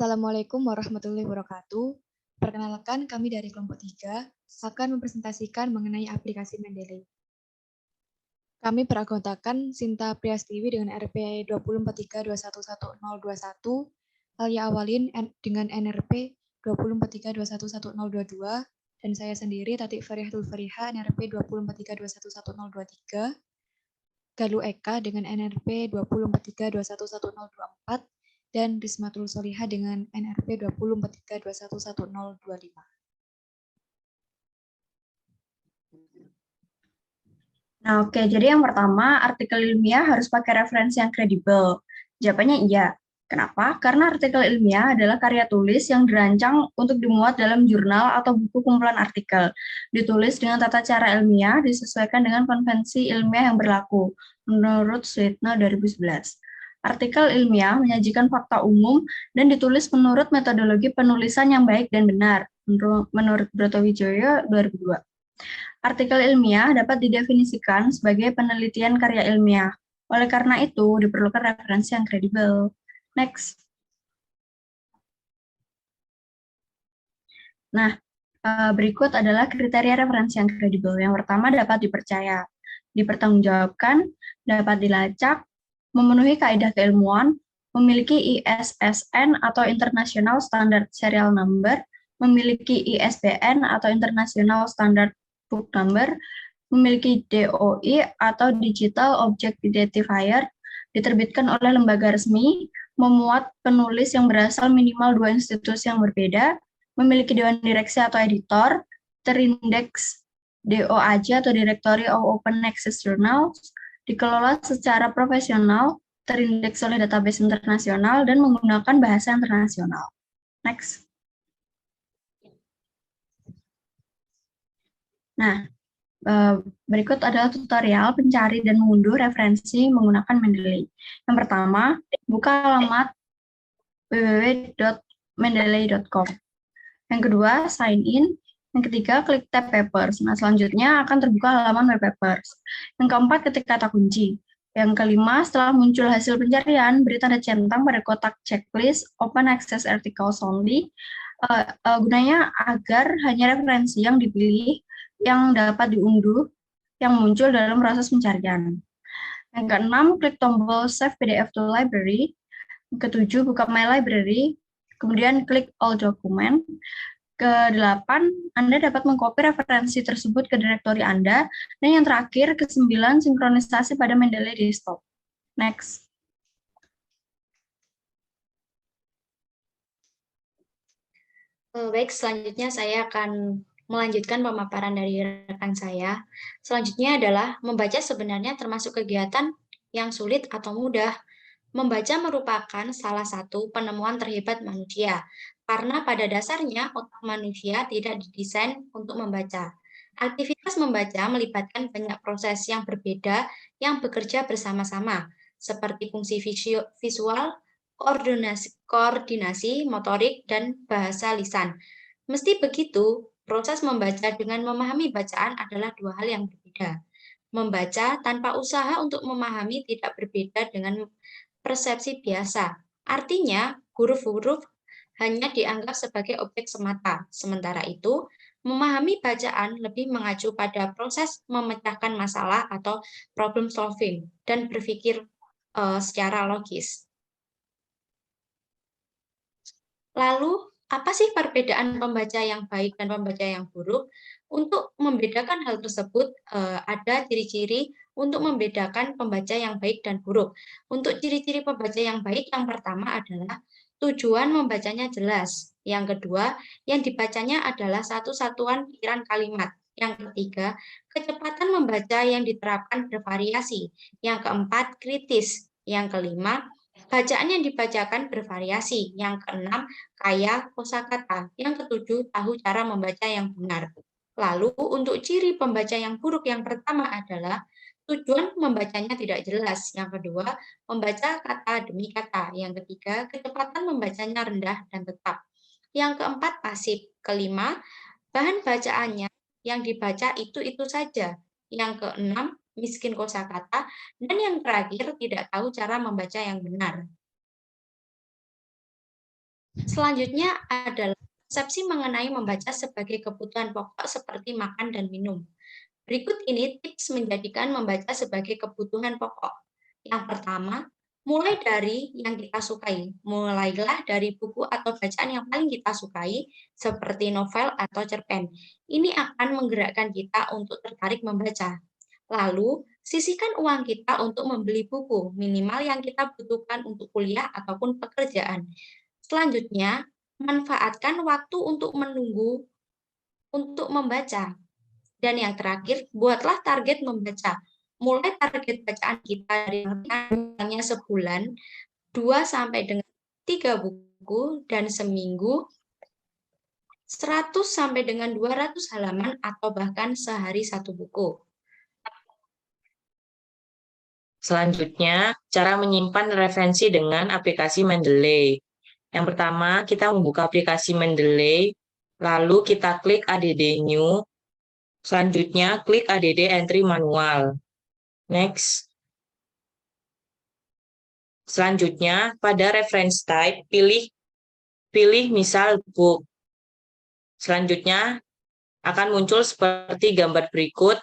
Assalamualaikum warahmatullahi wabarakatuh. Perkenalkan, kami dari kelompok 3 akan mempresentasikan mengenai aplikasi Mendeley. Kami beranggotakan Sinta Priastiwi dengan RP 2043211021, Alia Awalin dengan NRP 2043211022, dan saya sendiri Tatik Farihatul Fariha NRP 2043211023, Galuh Eka dengan NRP 2043211024, dan Rismatul Solihah dengan NRP 2043211025. Nah, oke. Jadi yang pertama, artikel ilmiah harus pakai referensi yang kredibel. Jawabannya iya. Kenapa? Karena artikel ilmiah adalah karya tulis yang dirancang untuk dimuat dalam jurnal atau buku kumpulan artikel. Ditulis dengan tata cara ilmiah disesuaikan dengan konvensi ilmiah yang berlaku, menurut Sweetno 2011. Artikel ilmiah menyajikan fakta umum dan ditulis menurut metodologi penulisan yang baik dan benar, menurut Brotowijoyo 2002. Artikel ilmiah dapat didefinisikan sebagai penelitian karya ilmiah. Oleh karena itu, diperlukan referensi yang kredibel. Next. Nah, berikut adalah kriteria referensi yang kredibel. Yang pertama, dapat dipercaya, dipertanggungjawabkan, dapat dilacak, memenuhi kaidah keilmuan, memiliki ISSN atau International Standard Serial Number, memiliki ISBN atau International Standard Book Number, memiliki DOI atau Digital Object Identifier, diterbitkan oleh lembaga resmi, memuat penulis yang berasal minimal 2 institusi yang berbeda, memiliki dewan direksi atau editor, terindeks DOAJ atau Directory of Open Access Journals, dikelola secara profesional, terindeks oleh database internasional, dan menggunakan bahasa internasional. Next. Nah, berikut adalah tutorial pencari dan mengunduh referensi menggunakan Mendeley. Yang pertama, buka alamat www.mendeley.com. Yang kedua, sign in. Yang ketiga, klik tab papers. Nah, selanjutnya akan terbuka halaman web papers. Yang keempat, ketik kata kunci. Yang kelima, setelah muncul hasil pencarian, beri tanda centang pada kotak checklist Open Access Articles Only, gunanya agar hanya referensi yang dipilih yang dapat diunduh yang muncul dalam proses pencarian. Yang keenam, klik tombol Save PDF to Library. Yang ketujuh, buka My Library. Kemudian klik All Document. Ke-8, Anda dapat mengcopy referensi tersebut ke direktori Anda. Dan yang terakhir, ke-9, sinkronisasi pada Mendeley Desktop. Next. Baik, selanjutnya saya akan melanjutkan pemaparan dari rekan saya. Selanjutnya adalah membaca sebenarnya termasuk kegiatan yang sulit atau mudah. Membaca merupakan salah satu penemuan terhebat manusia, karena pada dasarnya otak manusia tidak didesain untuk membaca. Aktivitas membaca melibatkan banyak proses yang berbeda yang bekerja bersama-sama, seperti fungsi visual, koordinasi, motorik, dan bahasa lisan. Mesti begitu, proses membaca dengan memahami bacaan adalah dua hal yang berbeda. Membaca tanpa usaha untuk memahami tidak berbeda dengan persepsi biasa. Artinya, huruf-huruf hanya dianggap sebagai objek semata. Sementara itu, memahami bacaan lebih mengacu pada proses memecahkan masalah atau problem solving dan berpikir secara logis. Lalu, apa sih perbedaan pembaca yang baik dan pembaca yang buruk? Untuk membedakan hal tersebut, ada ciri-ciri untuk membedakan pembaca yang baik dan buruk. Untuk ciri-ciri pembaca yang baik, yang pertama adalah tujuan membacanya jelas. Yang kedua, yang dibacanya adalah satu satuan pikiran kalimat. Yang ketiga, kecepatan membaca yang diterapkan bervariasi. Yang keempat, kritis. Yang kelima, bacaan yang dibacakan bervariasi. Yang keenam, kaya kosakata. Yang ketujuh, tahu cara membaca yang benar. Lalu, untuk ciri pembaca yang buruk yang pertama adalah tujuan membacanya tidak jelas. Yang kedua, membaca kata demi kata. Yang ketiga, kecepatan membacanya rendah dan tetap. Yang keempat, pasif. Kelima, bahan bacaannya yang dibaca itu saja. Yang keenam, miskin kosakata. Dan yang terakhir, tidak tahu cara membaca yang benar. Selanjutnya adalah persepsi mengenai membaca sebagai kebutuhan pokok seperti makan dan minum. Berikut ini tips menjadikan membaca sebagai kebutuhan pokok. Yang pertama, mulai dari yang kita sukai. Mulailah dari buku atau bacaan yang paling kita sukai, seperti novel atau cerpen. Ini akan menggerakkan kita untuk tertarik membaca. Lalu, sisihkan uang kita untuk membeli buku, minimal yang kita butuhkan untuk kuliah ataupun pekerjaan. Selanjutnya, manfaatkan waktu untuk menunggu untuk membaca. Dan yang terakhir, buatlah target membaca. Mulai target bacaan kita dari hanya sebulan, 2 sampai dengan 3 buku, dan seminggu 100 sampai dengan 200 halaman atau bahkan sehari 1 buku. Selanjutnya, cara menyimpan referensi dengan aplikasi Mendeley. Yang pertama, kita membuka aplikasi Mendeley, lalu kita klik ADD New. Selanjutnya, klik ADD Entry Manual. Next. Selanjutnya, pada reference type, pilih misal book. Selanjutnya, akan muncul seperti gambar berikut.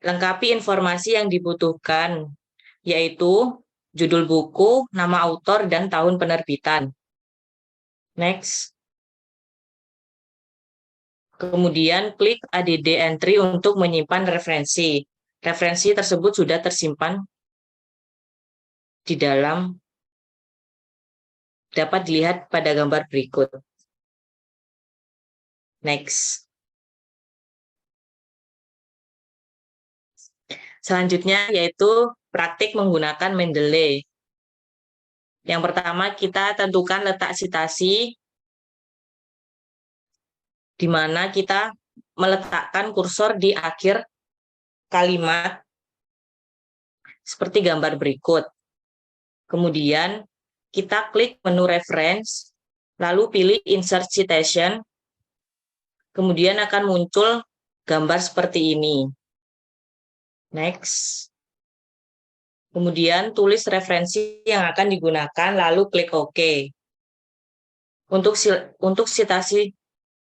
Lengkapi informasi yang dibutuhkan, yaitu judul buku, nama autor, dan tahun penerbitan. Next. Kemudian klik ADD Entry untuk menyimpan referensi. Referensi tersebut sudah tersimpan di dalam, dapat dilihat pada gambar berikut. Next. Selanjutnya yaitu praktik menggunakan Mendeley. Yang pertama, kita tentukan letak sitasi, di mana kita meletakkan kursor di akhir kalimat, seperti gambar berikut. Kemudian, kita klik menu reference, lalu pilih Insert Citation, kemudian akan muncul gambar seperti ini. Next. Kemudian tulis referensi yang akan digunakan, lalu klik OK. Untuk sitasi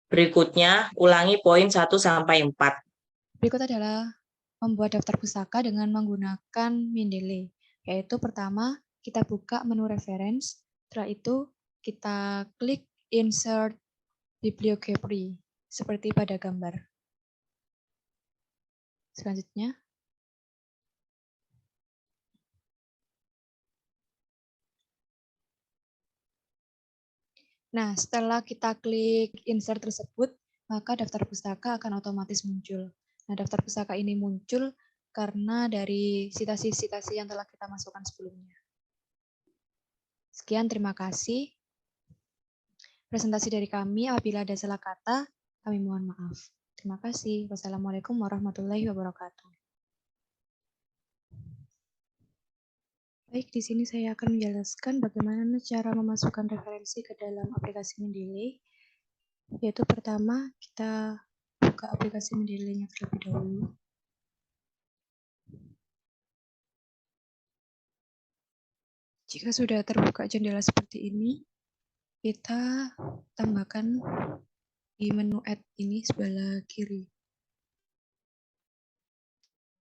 berikutnya, ulangi poin 1 sampai 4. Berikut adalah membuat daftar pustaka dengan menggunakan Mendeley. Yaitu pertama, kita buka menu reference, setelah itu kita klik Insert Bibliography, seperti pada gambar. Selanjutnya, nah setelah kita klik insert tersebut, maka daftar pustaka akan otomatis muncul. Nah, daftar pustaka ini muncul karena dari sitasi-sitasi yang telah kita masukkan sebelumnya. Sekian, terima kasih. Presentasi dari kami, apabila ada salah kata, kami mohon maaf. Terima kasih. Wassalamualaikum warahmatullahi wabarakatuh. Baik, di sini saya akan menjelaskan bagaimana cara memasukkan referensi ke dalam aplikasi Mendeley. Yaitu pertama, kita buka aplikasi Mendeley-nya terlebih dahulu. Jika sudah terbuka jendela seperti ini, kita tambahkan di menu Add ini sebelah kiri.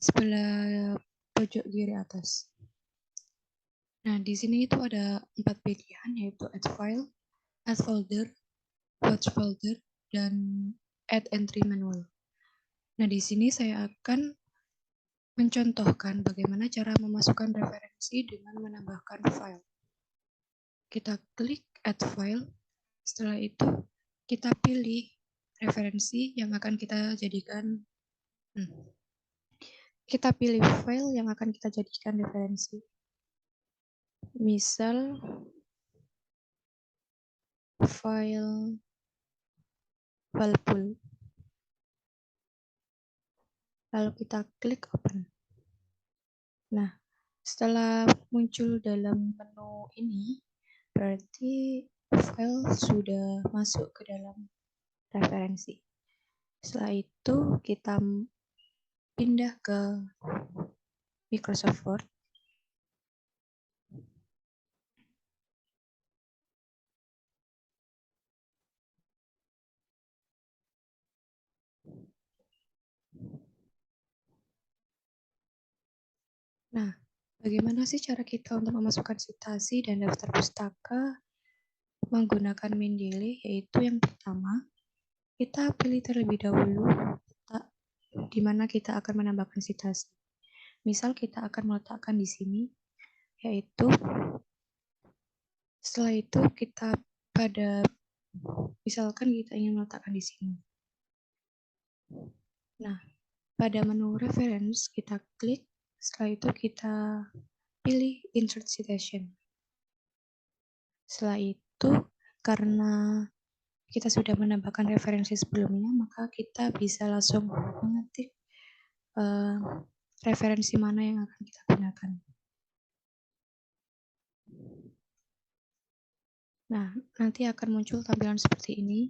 Sebelah pojok kiri atas. Nah, di sini itu ada 4 pilihan, yaitu Add File, Add Folder, Watch Folder, dan Add Entry Manual. Nah, di sini saya akan mencontohkan bagaimana cara memasukkan referensi dengan menambahkan file. Kita klik Add File, setelah itu kita pilih referensi yang akan kita jadikan, kita pilih file yang akan kita jadikan referensi. Misal, file pool. Lalu kita klik Open. Nah, setelah muncul dalam menu ini, berarti file sudah masuk ke dalam referensi. Setelah itu kita pindah ke Microsoft Word. Bagaimana sih cara kita untuk memasukkan citasi dan daftar pustaka menggunakan Mendeley? Yaitu yang pertama, kita pilih terlebih dahulu di mana kita akan menambahkan citasi. Misal kita akan meletakkan di sini, yaitu setelah itu kita misalkan kita ingin meletakkan di sini. Nah, pada menu reference kita klik, setelah itu kita pilih insert citation. Setelah itu, karena kita sudah menambahkan referensi sebelumnya, maka kita bisa langsung mengetik referensi mana yang akan kita gunakan. Nah, nanti akan muncul tampilan seperti ini.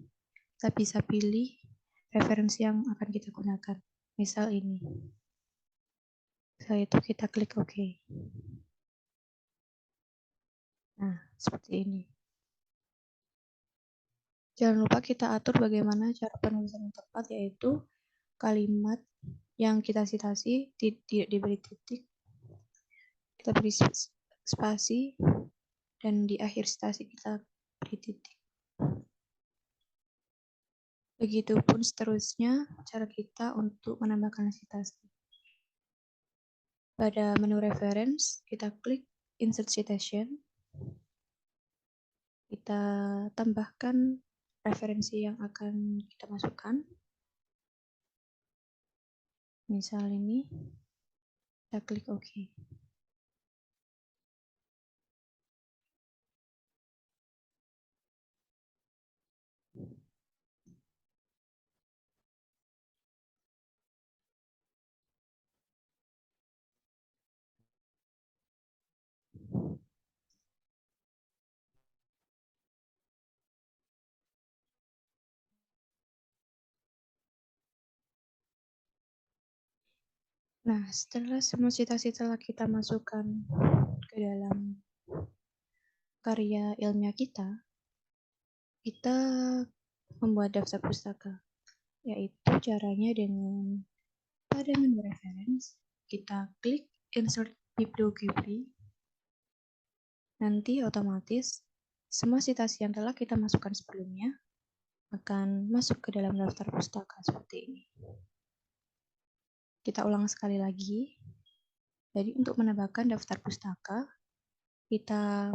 Kita bisa pilih referensi yang akan kita gunakan. Misal ini. Setelah itu kita klik OK. Nah, seperti ini. Jangan lupa kita atur bagaimana cara penulisan yang tepat, yaitu kalimat yang kita citasi tidak diberi titik, kita beri spasi, dan di akhir citasi kita beri titik. Begitupun seterusnya cara kita untuk menambahkan citasi. Pada menu reference, kita klik insert citation. Kita tambahkan referensi yang akan kita masukkan. Misal ini, kita klik OK. Nah, setelah semua citasi telah kita masukkan ke dalam karya ilmiah kita membuat daftar pustaka, yaitu caranya dengan pada menu reference, kita klik insert bibliography, nanti otomatis semua citasi yang telah kita masukkan sebelumnya akan masuk ke dalam daftar pustaka seperti ini. Kita ulang sekali lagi. Jadi untuk menambahkan daftar pustaka, kita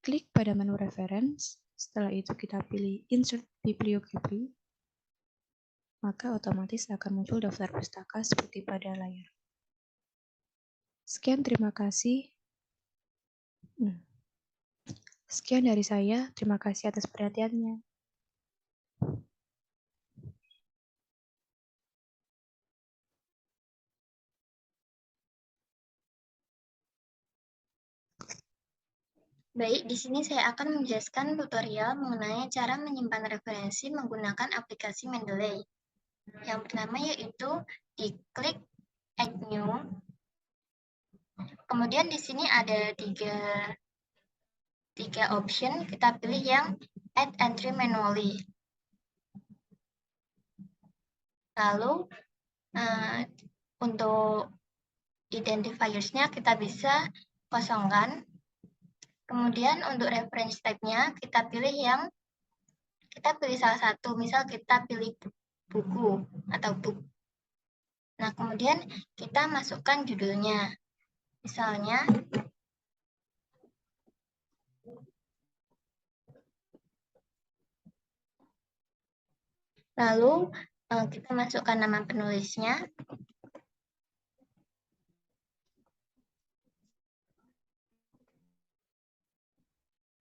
klik pada menu reference, setelah itu kita pilih insert bibliography, maka otomatis akan muncul daftar pustaka seperti pada layar. Sekian, terima kasih. Sekian dari saya, terima kasih atas perhatiannya. Baik, di sini saya akan menjelaskan tutorial mengenai cara menyimpan referensi menggunakan aplikasi Mendeley. Yang pertama yaitu diklik Add New. Kemudian di sini ada tiga option, kita pilih yang Add Entry Manually. Lalu untuk identifiersnya kita bisa kosongkan. Kemudian untuk reference type-nya kita pilih salah satu, misal kita pilih buku atau book. Nah, kemudian kita masukkan judulnya. Misalnya lalu kita masukkan nama penulisnya.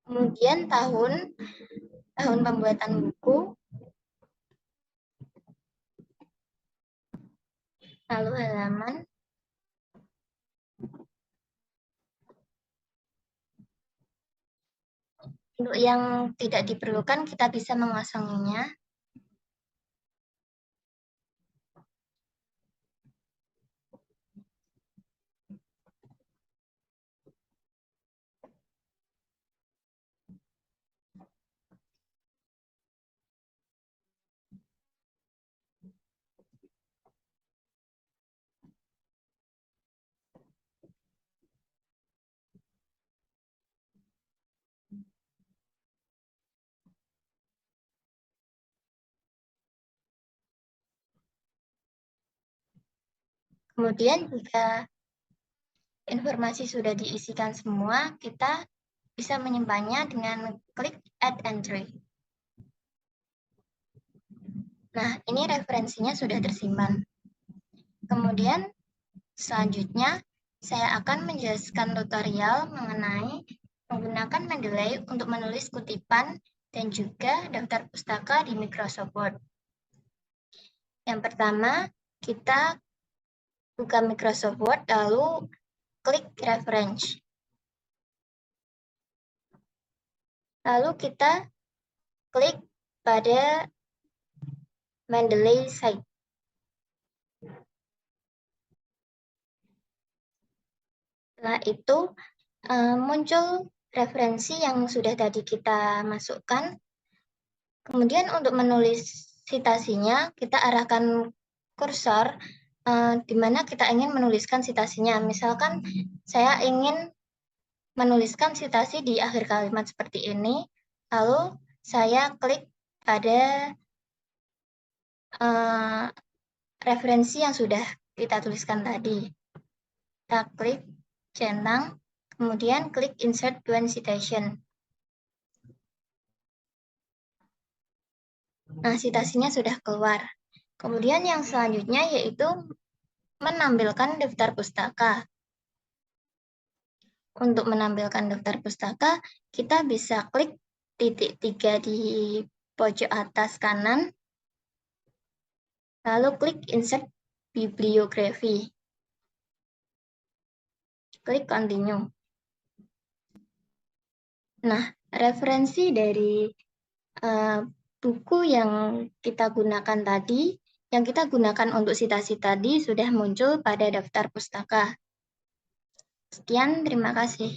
Kemudian tahun pembuatan buku, lalu halaman, untuk yang tidak diperlukan kita bisa mengosonginya. Kemudian jika informasi sudah diisikan semua, kita bisa menyimpannya dengan klik Add Entry. Nah, ini referensinya sudah tersimpan. Kemudian, selanjutnya, saya akan menjelaskan tutorial mengenai menggunakan Mendeley untuk menulis kutipan dan juga daftar pustaka di Microsoft Word. Yang pertama, kita buka Microsoft Word, lalu klik Reference. Lalu kita klik pada Mendeley Site. Setelah itu muncul referensi yang sudah tadi kita masukkan. Kemudian untuk menulis citasinya, kita arahkan kursor di mana kita ingin menuliskan citasinya. Misalkan saya ingin menuliskan citasi di akhir kalimat seperti ini, lalu saya klik pada referensi yang sudah kita tuliskan tadi. Kita klik centang, kemudian klik Insert Join Citation. Nah, citasinya sudah keluar. Kemudian yang selanjutnya yaitu menampilkan daftar pustaka. Untuk menampilkan daftar pustaka, kita bisa klik titik 3 di pojok atas kanan, lalu klik Insert Bibliography. Klik Continue. Nah, referensi dari buku yang kita gunakan tadi, yang kita gunakan untuk citasi tadi sudah muncul pada daftar pustaka. Sekian, terima kasih.